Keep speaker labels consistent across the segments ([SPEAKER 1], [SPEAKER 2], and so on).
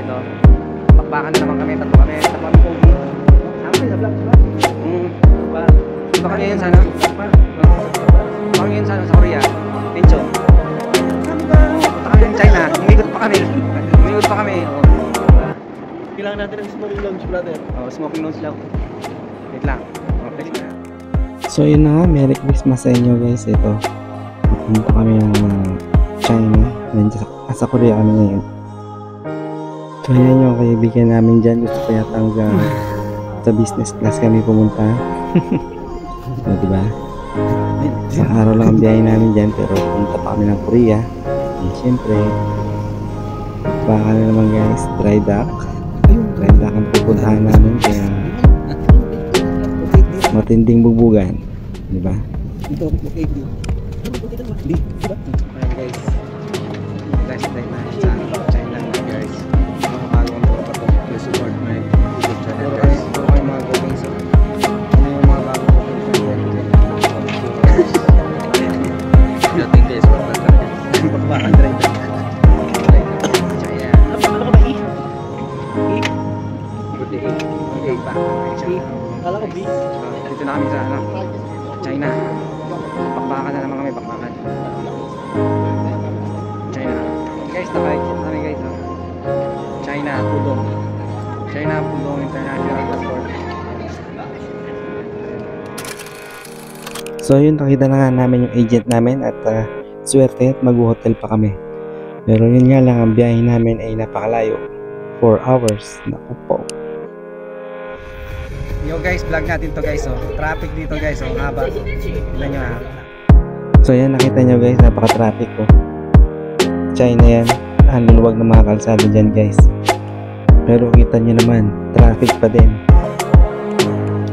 [SPEAKER 1] ito. Bakbakan na naman kami, tatlo kami pogi. Sabi sa vlog, diba? Diba kami yun sana? Diba kami yun sana sa Korea? Pinchon. Punta kami ng China, umikot pa kami.
[SPEAKER 2] Kailangan natin ng smoking lounge, brother.
[SPEAKER 1] Smoking lounge lang. Wait lang. Okay.
[SPEAKER 3] So yun na nga, Merry Christmas sa inyo guys. Ito, pupunta kami ng China. Nasa Korea kami ngayon. So yan yung kaibigan namin dyan. Gusto ko yata hanggang sa business class kami pumunta. So diba? Isang araw lang ang biyahe namin dyan, pero pumunta pa kami ng Korea. And syempre, baka na naman guys, dry dock ang pupuntahan namin, kaya matinding bubugan, diba?
[SPEAKER 2] Ito, okay, di. Diba?
[SPEAKER 1] Ayan guys. Guys, tayo na sa China guys. Mga bagong tropa to. Please support my YouTube channel guys. Puro kayo mga cooking so. Ano yung mga bagong cooking channel? Dating guys, bakbakan talaga. Bakbakan talaga.
[SPEAKER 2] Ano ka ba, E?
[SPEAKER 1] Okay pa.
[SPEAKER 2] Kala ko, B.
[SPEAKER 1] Dito na kami sa China. Bakbakan na naman kami, bakbakan. China. Guys, nakay kami guys. China Pudong International Airport.
[SPEAKER 3] So yun, nakita na nga namin yung agent namin at swerte at mag-hotel pa kami. Pero yun nga lang, ang biyahe namin ay napakalayo, 4 hours. Naku po.
[SPEAKER 1] Yo guys, vlog natin to guys. Traffic dito guys, haba. Tingnan nyo ha.
[SPEAKER 3] So yan, nakita nyo guys, napaka-traffic ko. China yan, ang luluwag ng mga kalsada dyan guys. Pero kita nyo naman, traffic pa din.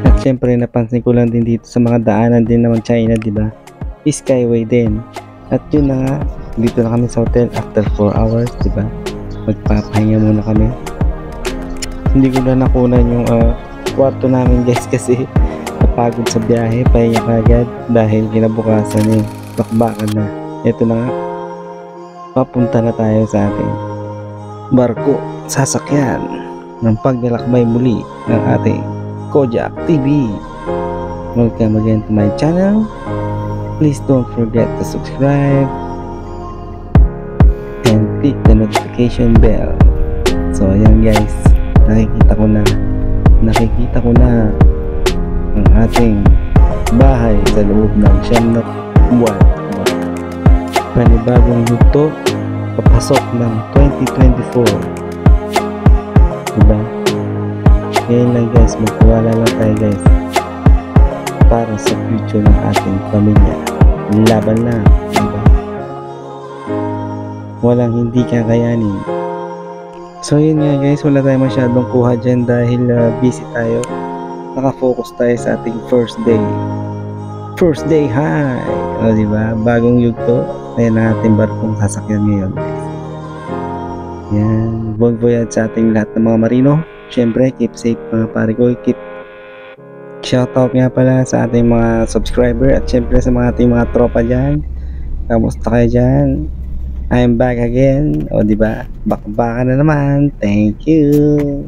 [SPEAKER 3] At syempre, napansin ko lang din dito sa mga daanan din naman China, diba? Skyway din. At yun na nga, dito na kami sa hotel after 4 hours, diba? Magpapahinga muna kami. Hindi ko na nakunan yung kwarto namin guys, kasi napagod sa biyahe, pahinga kagad dahil kinabukasan eh, bakbakan na. Ito na nga, papunta na tayo sa ating barko, sasakyan ng paglalakbay muli ng ating Kojak TV. Welcome again to my channel. Please don't forget to subscribe and click the notification bell. So ayan guys, nakikita ko na ang ating bahay sa loob ng 9 na buwan. Panibagong yugto, papasok ng 2024, diba? Ngayon lang guys, magtiwala lang tayo guys para sa future ng ating pamilya. Laban lang, diba? Walang hindi kakayanin. So yun nga guys, wala tayo masyadong kuha dyan dahil busy tayo. Nakafocus tayo sa ating first day high, o diba? Bagong yugto. Ayan ang ating barkong sasakyan ngayon guys. Yan, bon voyage sa ating lahat ng mga marino. Syempre, keep safe mga pare ko. Keep shoutout nga pala sa ating mga subscriber at syempre sa mga ating mga tropa dyan. Kamusta kayo dyan? I'm back again, o diba? Bakbakan na naman. Thank you.